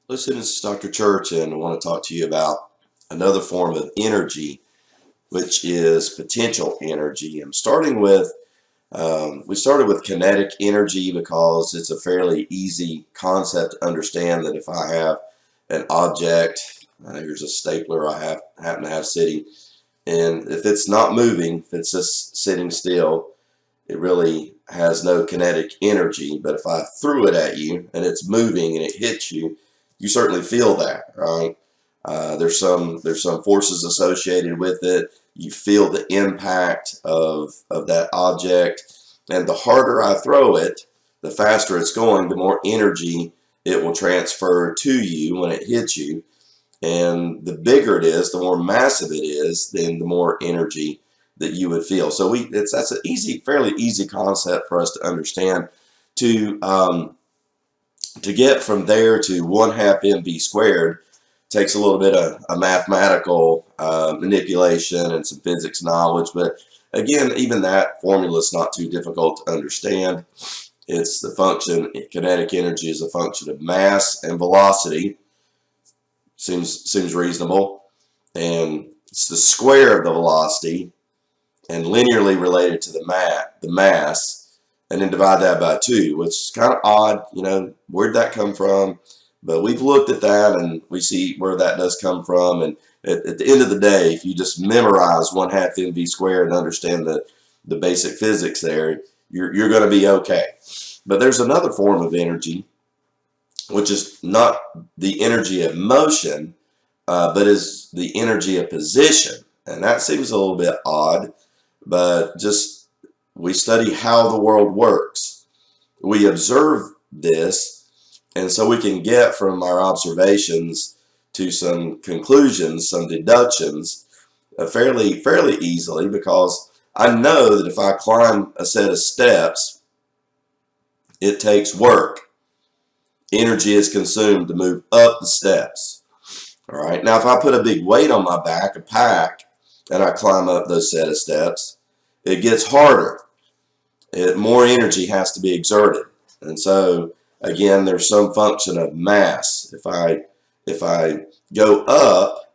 Listen, this is Dr. Church, and I want to talk to you about another form of energy, which is potential energy. I'm starting with, we started with kinetic energy because it's a fairly easy concept to understand that if I have an object, here's a stapler happen to have sitting, and if it's not moving, if it's just sitting still, it really has no kinetic energy. But if I threw it at you and it's moving and it hits you, you certainly feel that, right? There's some forces associated with it. You feel the impact of that object, and the harder I throw it, the faster it's going, the more energy it will transfer to you when it hits you. And the bigger it is, the more massive it is, then the more energy that you would feel. So that's an fairly easy concept for us to understand. To to get from there to 1/2 mv squared takes a little bit of a mathematical manipulation and some physics knowledge. But again, even that formula is not too difficult to understand. It's the function, kinetic energy is a function of mass and velocity. Seems reasonable. And it's the square of the velocity and linearly related to the mass, and then divide that by 2, which is kind of odd. Where'd that come from? But we've looked at that and we see where that does come from. And at the end of the day, if you just memorize 1/2 mv squared and understand the basic physics there, you're going to be okay. But there's another form of energy, which is not the energy of motion, but is the energy of position. And that seems a little bit odd, but just we study how the world works. We observe this, and so we can get from our observations to some conclusions, some deductions, fairly easily, because I know that if I climb a set of steps, it takes work. Energy is consumed to move up the steps. All right. Now, if I put a big weight on my back, a pack, and I climb up those set of steps, it gets harder. More energy has to be exerted. And so, again, there's some function of mass. If I go up,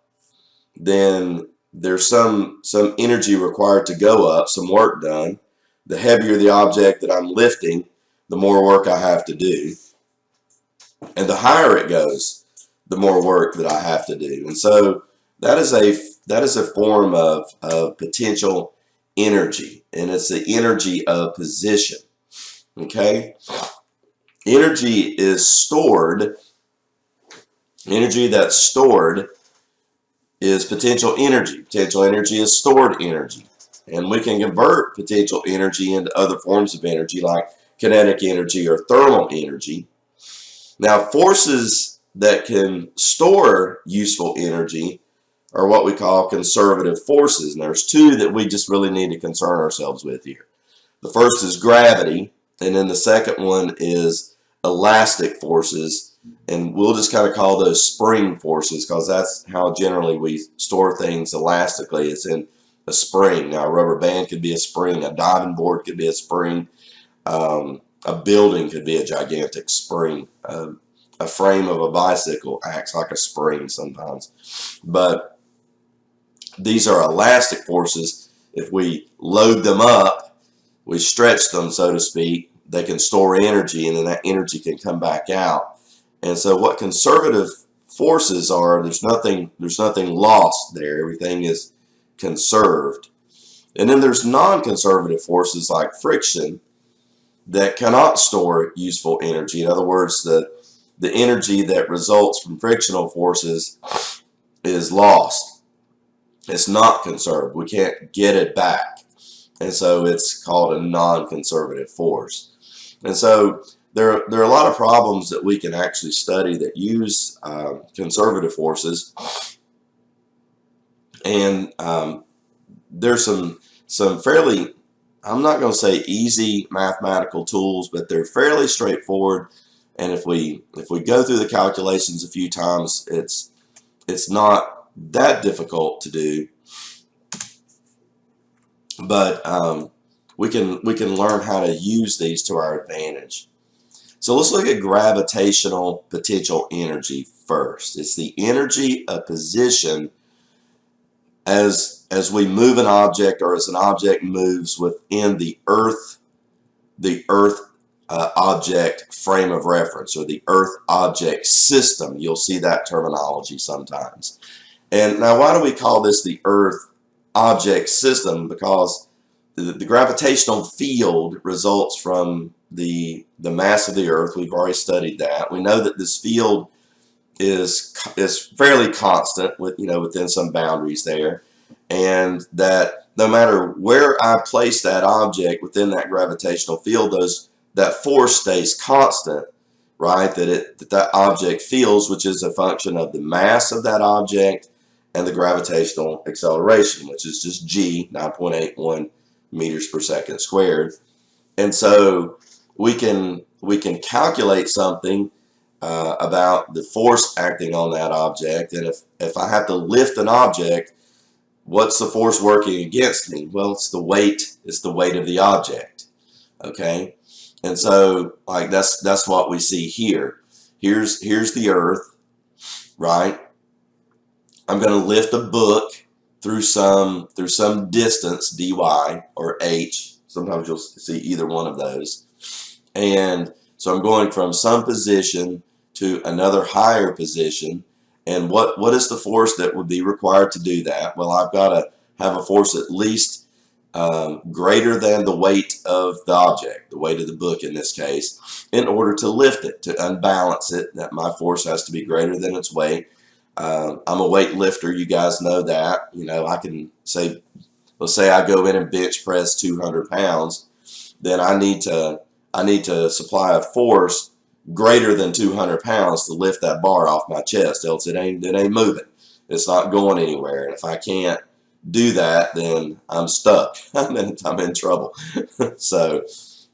then there's some energy required to go up, some work done. The heavier the object that I'm lifting, the more work I have to do. And the higher it goes, the more work that I have to do. And so that is a form of potential energy, and it's the energy of position. Okay? Energy is stored. Energy that's stored is potential energy. Potential energy is stored energy. And we can convert potential energy into other forms of energy like kinetic energy or thermal energy. Now, forces that can store useful energy are what we call conservative forces. And there's 2 that we just really need to concern ourselves with here. The first is gravity, and then the second one is elastic forces. And we'll just kind of call those spring forces, because that's how generally we store things elastically. It's in a spring. Now, a rubber band could be a spring, a diving board could be a spring, a building could be a gigantic spring. A frame of a bicycle acts like a spring sometimes. But these are elastic forces. If we load them up, we stretch them, so to speak, they can store energy, and then that energy can come back out. And so what conservative forces are, there's nothing lost there. Everything is conserved. And then there's non-conservative forces like friction that cannot store useful energy. In other words, the energy that results from frictional forces is lost. It's not conserved. We can't get it back. And so it's called a non-conservative force. And so there are a lot of problems that we can actually study that use conservative forces. And there's some fairly, I'm not going to say easy mathematical tools, but they're fairly straightforward. And if we go through the calculations a few times, it's not that difficult to do. But we can learn how to use these to our advantage. So let's look at gravitational potential energy first. It's the energy of position as we move an object, or as an object moves within the Earth object frame of reference, or the Earth object system. You'll see that terminology sometimes. And now, why do we call this the Earth object system? Because the gravitational field results from the mass of the Earth. We've already studied that. We know that this field is fairly constant, within some boundaries there, and that no matter where I place that object within that gravitational field, that force stays constant, right? That object feels, which is a function of the mass of that object and the gravitational acceleration, which is just g, 9.81 meters per second squared. And so we can calculate something about the force acting on that object. And if I have to lift an object, what's the force working against me? Well, it's the weight of the object. Okay, and so like that's what we see here. Here's the Earth, right? I'm going to lift a book through some distance, dy or h. Sometimes you'll see either one of those. And so I'm going from some position to another higher position. And what is the force that would be required to do that? Well, I've got to have a force at least greater than the weight of the object, the weight of the book in this case, in order to lift it, to unbalance it. That my force has to be greater than its weight. I'm a weight lifter, you guys know that. I can say, let's say I go in and bench press 200 pounds, then I need to supply a force greater than 200 pounds to lift that bar off my chest, else it ain't moving. It's not going anywhere. And if I can't do that, then I'm stuck. I'm in trouble. So,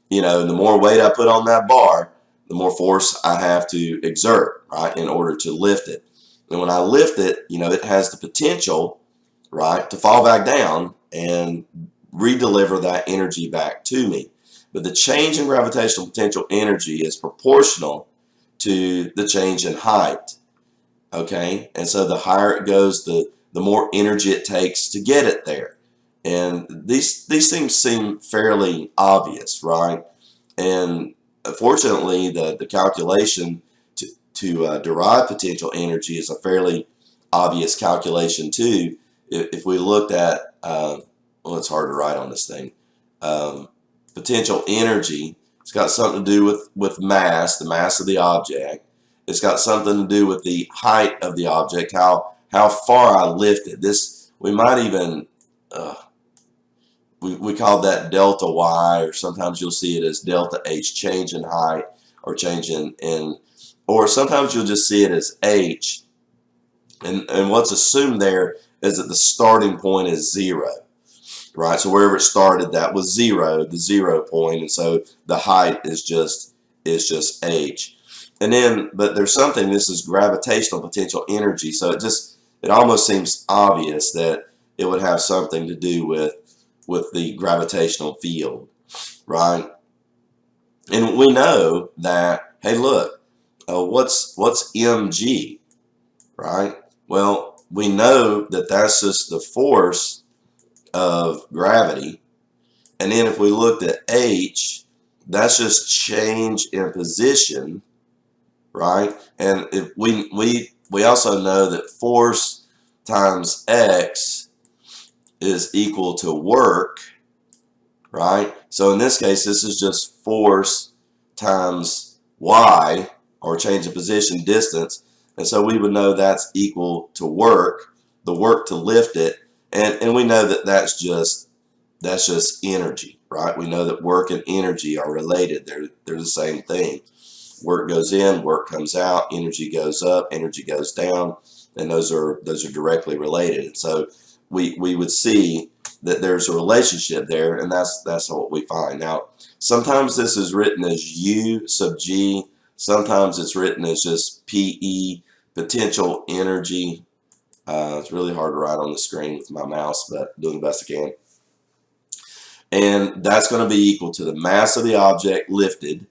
the more weight I put on that bar, the more force I have to exert, right, in order to lift it. And when I lift it, it has the potential, right, to fall back down and redeliver that energy back to me. But the change in gravitational potential energy is proportional to the change in height. Okay, and so the higher it goes, the more energy it takes to get it there. And these things seem fairly obvious, right? And fortunately, the calculation to derive potential energy is a fairly obvious calculation too. If we looked at, well, it's hard to write on this thing. Potential energy, it's got something to do with mass, the mass of the object. It's got something to do with the height of the object, how far I lift it. This, we might even, we call that delta y, or sometimes you'll see it as delta h, change in height, or change in or sometimes you'll just see it as h. And what's assumed there is that the starting point is 0. Right, so wherever it started, that was 0, the 0 point, and so the height is just h. And then, but there's something. This is gravitational potential energy, so it almost seems obvious that it would have something to do with the gravitational field, right? And we know that. Hey, look, what's mg, right? Well, we know that that's just the force of gravity. And then if we looked at h, that's just change in position, right? And if we also know that force times x is equal to work, right? So in this case, this is just force times y, or change in position, distance. And so we would know that's equal to work, the work to lift it. And we know that that's just energy, right? We know that work and energy are related. They're the same thing. Work goes in, work comes out, energy goes up, energy goes down, and those are directly related. And so we would see that there's a relationship there, and that's what we find. Now, sometimes this is written as U sub G. Sometimes it's written as just PE, potential energy. It's really hard to write on the screen with my mouse, but doing the best I can. And that's going to be equal to the mass of the object lifted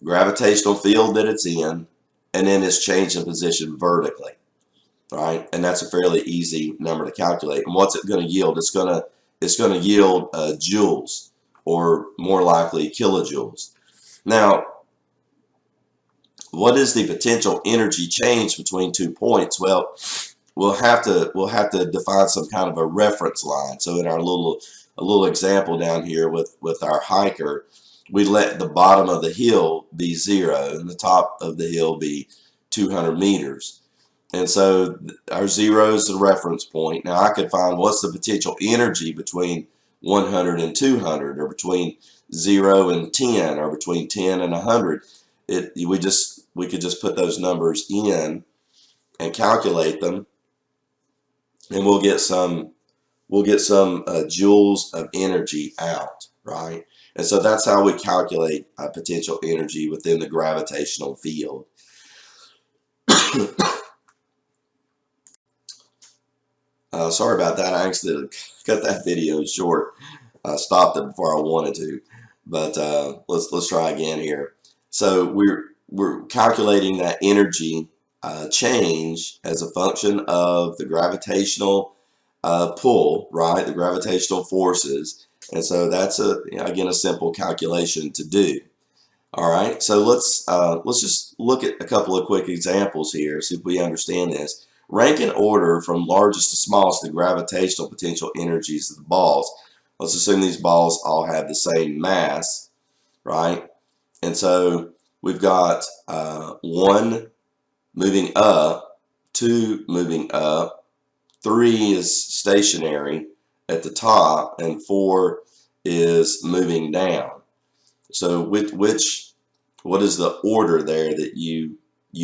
gravitational field that it's in, and then it's changing position vertically, right? And that's a fairly easy number to calculate. And what's it going to yield? It's going to yield joules, or more likely kilojoules. Now, what is the potential energy change between 2 points? Well, we'll have to define some kind of a reference line. So in our little example down here with our hiker, we let the bottom of the hill be 0 and the top of the hill be 200 meters. And so our 0 is the reference point. Now I could find what's the potential energy between 100 and 200, or between 0 and 10, or between 10 and 100. We could just put those numbers in and calculate them, and we'll get some joules of energy out, right? And so that's how we calculate potential energy within the gravitational field. Sorry about that. I actually cut that video short. I stopped it before I wanted to, but let's try again here. So we're calculating that energy change as a function of the gravitational pull, right? The gravitational forces. And so that's again a simple calculation to do. All right, so let's just look at a couple of quick examples here, see if we understand this. Rank in order from largest to smallest the gravitational potential energies of the balls. Let's assume these balls all have the same mass, right? And so we've got 1 moving up, 2 moving up, 3 is stationary at the top, and 4 is moving down. So what is the order there that you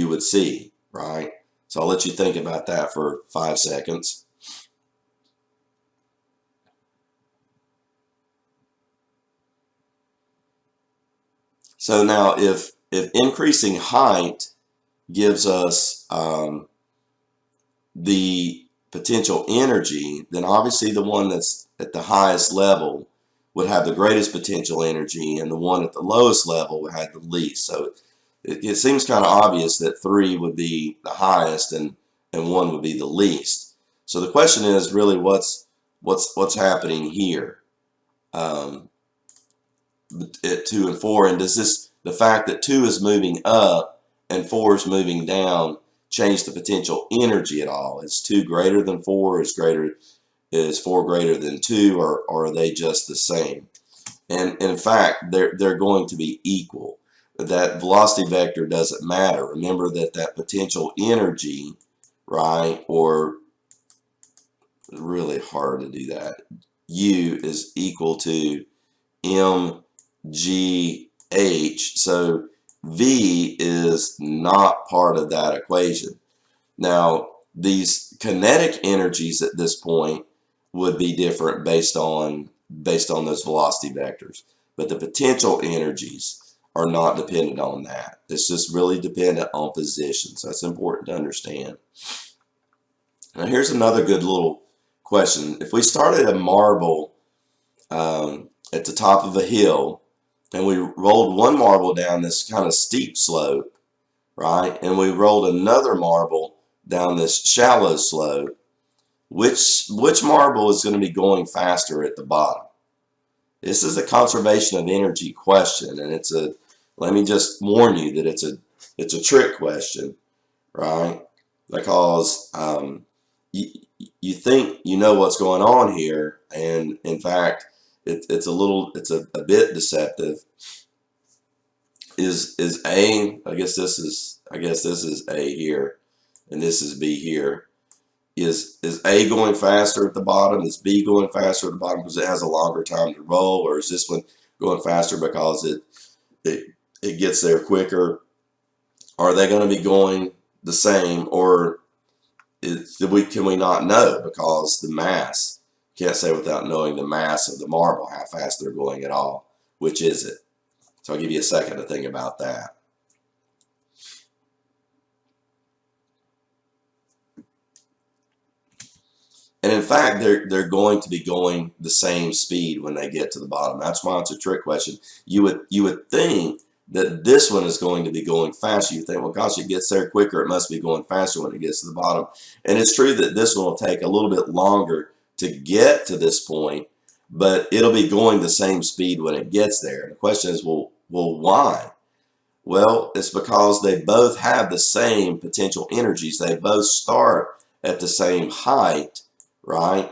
would see, right? So I'll let you think about that for 5 seconds. So now if increasing height gives us the potential energy, then obviously the one that's at the highest level would have the greatest potential energy, and the one at the lowest level would have the least. So it seems kind of obvious that 3 would be the highest and 1 would be the least. So the question is really what's happening here at 2 and 4, and does the fact that 2 is moving up and 4 is moving down change the potential energy at all? Is 2 greater than 4? Is 4 greater than 2, or are they just the same? And in fact, they're going to be equal. That velocity vector doesn't matter. Remember that potential energy, right, or really hard to do that, U is equal to mgh. So V is not part of that equation. Now, these kinetic energies at this point would be different based on those velocity vectors, but the potential energies are not dependent on that. It's just really dependent on position. So that's important to understand. Now here's another good little question. If we started a marble at the top of a hill, and we rolled one marble down this kind of steep slope, right, and we rolled another marble down this shallow slope, which marble is going to be going faster at the bottom? This is a conservation of energy question, and let me just warn you that it's a trick question, right? Because you think you know what's going on here, and in fact it's a bit deceptive. Is A, I guess this is A here, and this is B here. Is A going faster at the bottom? Is B going faster at the bottom because it has a longer time to roll, or is this one going faster because it gets there quicker? Are they going to be going the same, or can we not know because the mass? Can't say without knowing the mass of the marble how fast they're going at all. Which is it? So I'll give you a second to think about that. And in fact, they're going to be going the same speed when they get to the bottom. That's why it's a trick question. You would think that this one is going to be going faster. You think, well, gosh, it gets there quicker. It must be going faster when it gets to the bottom. And it's true that this one will take a little bit longer to get to this point, but it'll be going the same speed when it gets there. And the question is, well, why? Well, it's because they both have the same potential energies. They both start at the same height, right?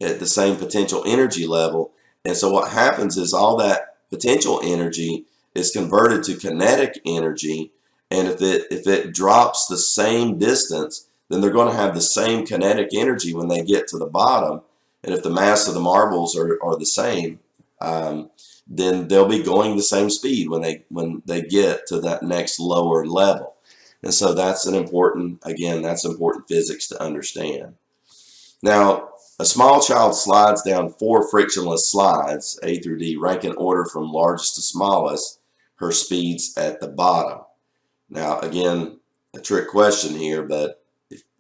At the same potential energy level. And so what happens is all that potential energy is converted to kinetic energy. And if it drops the same distance, then they're going to have the same kinetic energy when they get to the bottom. And if the mass of the marbles are the same, then they'll be going the same speed when they get to that next lower level. And so that's important physics to understand. Now, a small child slides down 4 frictionless slides, A through D, rank in order from largest to smallest, her speeds at the bottom. Now, again, a trick question here, but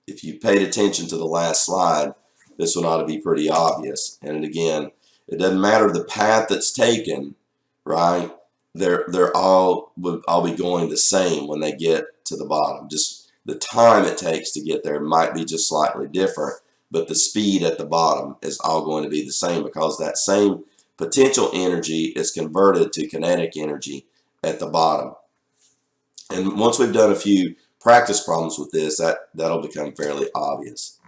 if you paid attention to the last slide, this one ought to be pretty obvious. And again, it doesn't matter the path that's taken, right? They're all would all be going the same when they get to the bottom. Just the time it takes to get there might be just slightly different, but the speed at the bottom is all going to be the same because that same potential energy is converted to kinetic energy at the bottom. And once we've done a few practice problems with this, that'll become fairly obvious.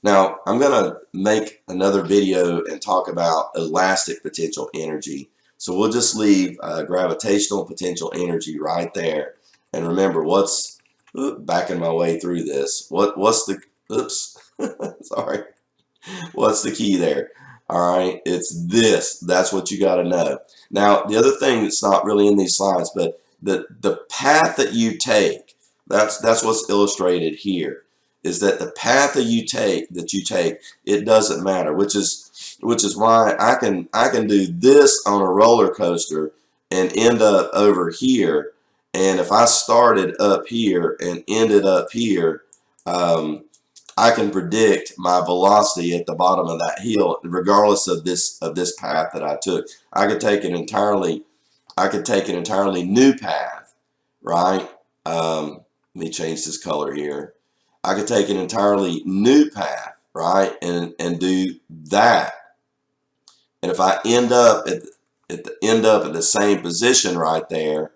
Now, I'm going to make another video and talk about elastic potential energy. So we'll just leave gravitational potential energy right there. And remember, backing my way through this, what's the, oops, sorry, what's the key there? All right, it's this. That's what you got to know. Now, the other thing that's not really in these slides, but the path that you take, that's what's illustrated here. Is that the path that you take, it doesn't matter, which is why I can do this on a roller coaster and end up over here. And if I started up here and ended up here, I can predict my velocity at the bottom of that hill, regardless of this path that I took. I could take an entirely new path, right? Let me change this color here. I could take an entirely new path, right, and do that. And if I end up at the same position right there,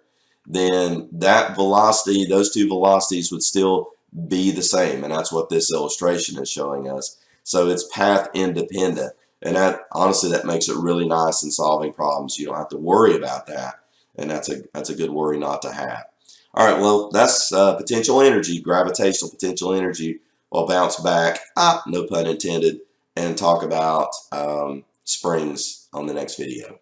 then that velocity, those two velocities would still be the same. And that's what this illustration is showing us. So it's path independent. And honestly, that makes it really nice in solving problems. You don't have to worry about that. And that's a good worry not to have. All right, well, that's potential energy, gravitational potential energy. I'll bounce back, no pun intended, and talk about springs on the next video.